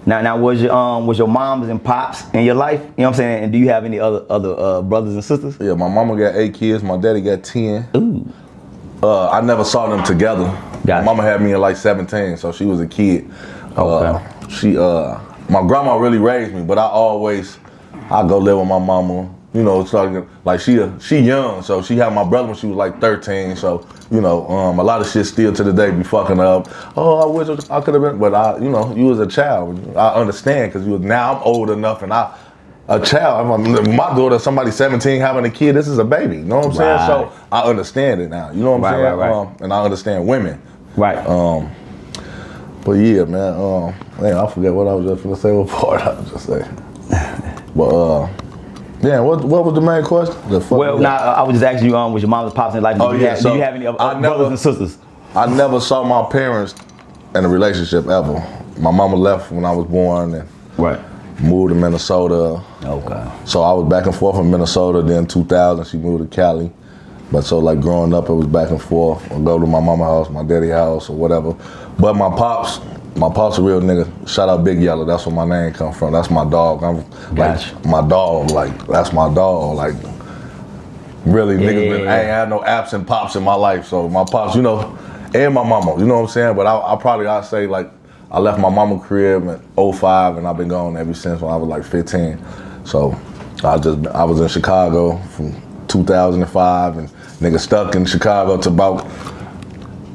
Now was your moms and pops in your life? You know what I'm saying? And do you have any other brothers and sisters? Yeah, my mama got 8 kids. My daddy got 10. Ooh. I never saw them together. Gotcha. My mama had me at like 17, so she was a kid. Okay. My grandma really raised me, but I go live with my mama. You know, starting like she young, so she had my brother when she was like 13. So you know, a lot of shit still to the day be fucking up. Oh, I wish I could have been, but you know, you was a child. I understand because now I'm old enough and a child. My daughter, somebody 17 having a kid. This is a baby. You know what I'm saying? So I understand it now. You know what I'm saying? Right. And I understand women. Right. But yeah, man. Man, I forget what I was just gonna say. What part I was just saying. But yeah, what was the main question? I was just asking you, was your mom and pops in life? Do you have any brothers and sisters? I never saw my parents in a relationship ever. My mama left when I was born and moved to Minnesota. Okay. So I was back and forth from Minnesota. Then 2000, she moved to Cali. But so like growing up, it was back and forth. I'd go to my mama's house, my daddy's house, or whatever. But my pops a real nigga. Shout out Big Yella. That's where my name come from. That's my dog. Like my dog. Like that's my dog. Like really, niggas. I ain't had no absent pops in my life. So my pops, you know, and my mama. You know what I'm saying? But I'd say like I left my mama crib in 05, and I've been gone ever since when I was like 15. So I was in Chicago from 2005, and nigga stuck in Chicago to about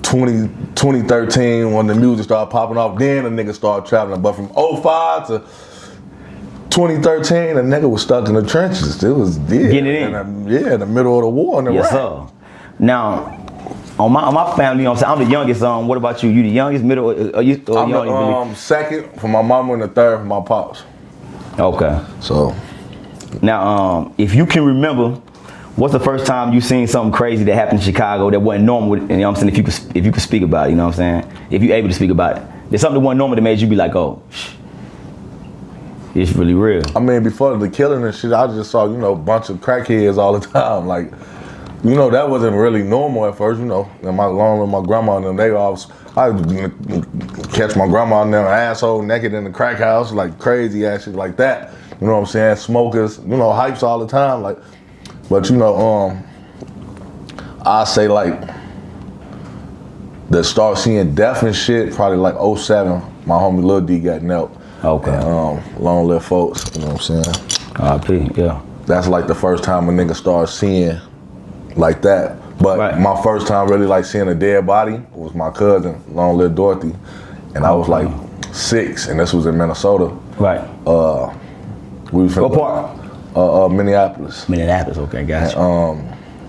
2013 when the music started popping off. Then the nigga started traveling. But from 05 to 2013, the nigga was stuck in the trenches. It was getting it in. In the middle of the war. Yes, sir. Now, on my family, you know what I'm saying? I'm the youngest. What about you? You the youngest, middle, or you? I'm the second from my mama and the third from my pops. Okay. So. Now, if you can remember, what's the first time you seen something crazy that happened in Chicago that wasn't normal? You know what I'm saying? If you could speak about it, you know what I'm saying? If you're able to speak about it, there's something that wasn't normal that made you be like, oh, it's really real. I mean, before the killing and shit, I just saw, you know, a bunch of crackheads all the time. Like, you know, that wasn't really normal at first, you know. And along with my grandma and them, I'd catch my grandma and them asshole naked in the crack house, like crazy ass shit like that. You know what I'm saying? Smokers, you know, hypes all the time, like. But you know, I say like the start seeing death and shit probably like 07. My homie Lil D got nailed. Okay. And, long live folks. You know what I'm saying? R.I.P. Yeah. That's like the first time a nigga started seeing like that. But my first time really like seeing a dead body was my cousin, Long Live Dorothy, and I was like 6, and this was in Minnesota. Right. We was what part? Minneapolis. Minneapolis, okay, gotcha.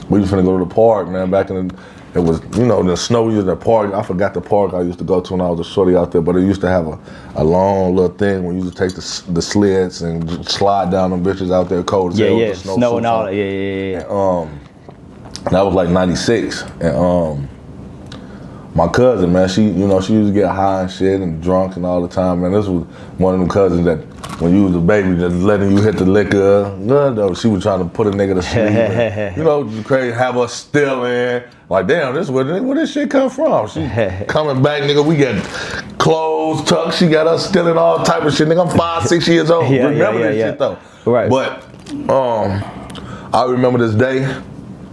We was finna go to the park, man. Back in it was, you know, the snow used the park. I forgot the park I used to go to when I was a shorty out there, but it used to have a long little thing where you used to take the sleds and slide down them bitches out there cold as hell with the snow and all that. Yeah. And that was like 96. And my cousin, man, she used to get high and shit and drunk and all the time, man. This was one of them cousins that when you was a baby, just letting you hit the liquor. No, she was trying to put a nigga to sleep. And, you know, crazy, have us stealing. Like, damn, where this shit come from? She coming back, nigga, we got clothes tucked. She got us stealing all type of shit. Nigga, I'm 5, 6 years old. Remember this shit, though. Right. But I remember this day,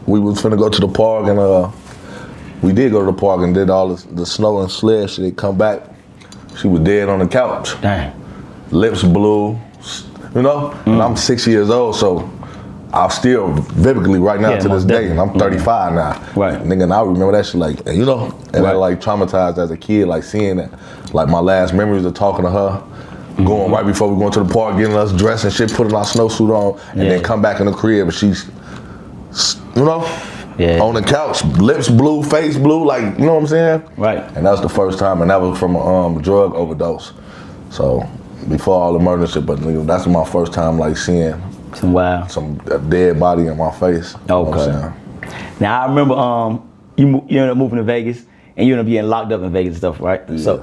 we was finna go to the park, and we did go to the park and did all the snow and sled shit. Come back, she was dead on the couch. Dang. Lips blue, you know? And I'm 6 years old, so I still vividly right now to this day, and I'm 35 now. Right. Nigga, and I remember that shit like, you know? And I like traumatized as a kid, like seeing that. Like my last memories of talking to her, going right before we going to the park, getting us dressed and shit, putting our snowsuit on, and then come back in the crib, and she's, you know? On the couch, lips blue, face blue, like, you know what I'm saying? Right. And that was the first time, and that was from a drug overdose. So, before all the murder shit, but that's my first time like seeing some dead body in my face. Okay. You know now I remember you ended up moving to Vegas, and you ended up getting locked up in Vegas and stuff, right? Yeah. So,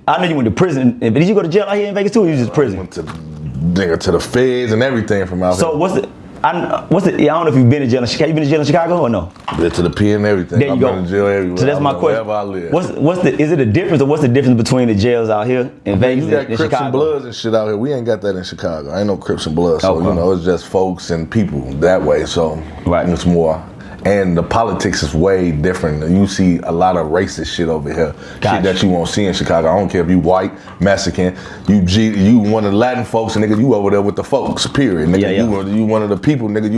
I know you went to prison, but did you go to jail out here in Vegas too, or you just prison? I went to the feds and everything from out here. So what's the? I don't know if you've been to jail in Chicago. You been to jail in Chicago or no? Been to the pen and everything. There you go. Been to jail everywhere. So that's my question. Wherever I live. What's the? Is it a difference, or what's the difference between the jails out here in Vegas You got and Crips Chicago? and Bloods and shit out here. We ain't got that in Chicago. Ain't no Crips and Bloods. So, Okay. you know, it's just folks and people that way. So, Right. it's more. And the politics is way different. You see a lot of racist shit over here. Gotcha. Shit that you won't see in Chicago. I don't care if you white, Mexican, you one of the Latin folks, and nigga, you over there with the folks, period. Nigga, Yeah. You one of the people, nigga,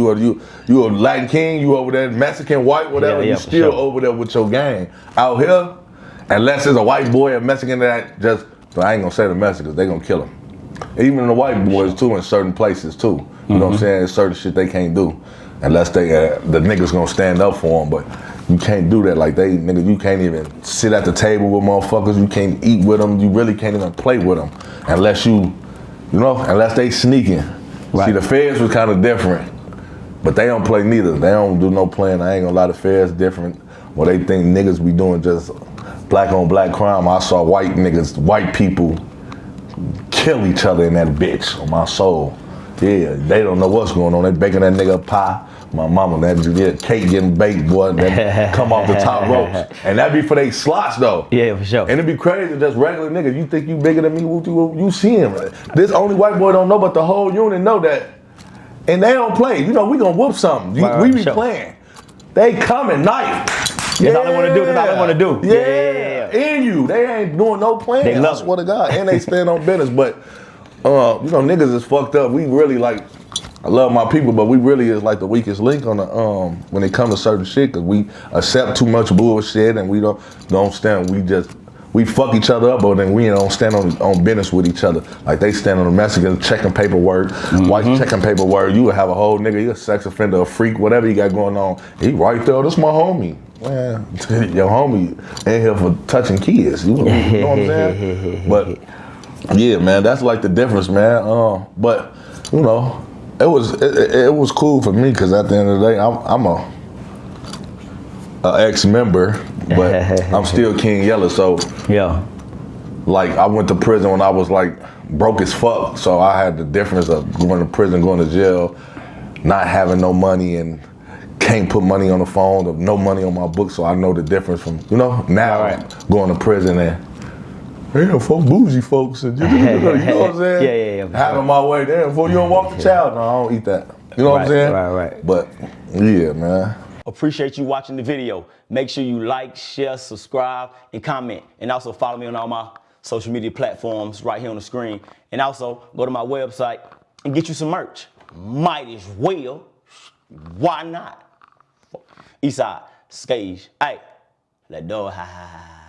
you a Latin king, you over there, Mexican, white, whatever, you for still sure. over there with your gang. Out here, unless it's a white boy or Mexican that just, I ain't gonna say the Mexicans, they gonna kill him. Even the white boys too in certain places too. You know what I'm saying? There's certain shit they can't do. Unless they, the niggas gonna stand up for them, but you can't do that. Like nigga, you can't even sit at the table with motherfuckers. You can't eat with them. You really can't even play with them, unless unless they sneaking. Right. See, the feds was kind of different, but they don't play neither. They don't do no playing. I ain't gonna lie, the feds different. Well, they think niggas be doing just black on black crime. I saw white people kill each other in that bitch on my soul. Yeah, they don't know what's going on. They baking that nigga a pie. My mama, that cake getting baked, boy, that come off the top ropes. And that be for they slots though. Yeah, for sure. And it be crazy, just regular niggas. You think you bigger than me, you see him. This only white boy don't know, but the whole unit know that. And they don't play. You know, we gonna whoop something. We be playing. They coming, knife. That's all they wanna do. That's all they wanna do. Yeah. In you. They ain't doing no playing. They love I swear to God. And they stand on business. But you know, niggas is fucked up. We really like, I love my people, but we really is like the weakest link on the when it comes to certain shit, cause we accept too much bullshit and we don't stand. We fuck each other up, but then we don't stand on business with each other. Like they stand on the Mexicans checking paperwork, whites checking paperwork. You would have a whole nigga, you a sex offender, a freak, whatever you got going on. He right there. This my homie. Man, your homie ain't here for touching kids. You know what I'm saying? But yeah, man, that's like the difference, man. But you know, it was cool for me because at the end of the day, I'm a ex-member, but I'm still King Yella. So Yeah. like I went to prison when I was like broke as fuck. So I had the difference of going to prison, going to jail, not having no money and can't put money on the phone, of no money on my book. So I know the difference from, you know, now going to prison and damn, folk, bougie folks, and you know what I'm saying? Yeah. Having my way there. Before you don't walk the child, no, I don't eat that. You know what I'm saying? Right. But yeah, man. Appreciate you watching the video. Make sure you like, share, subscribe, and comment. And also follow me on all my social media platforms right here on the screen. And also go to my website and get you some merch. Might as well. Why not? Eastside, Skage. Hey, let go. Ha ha ha.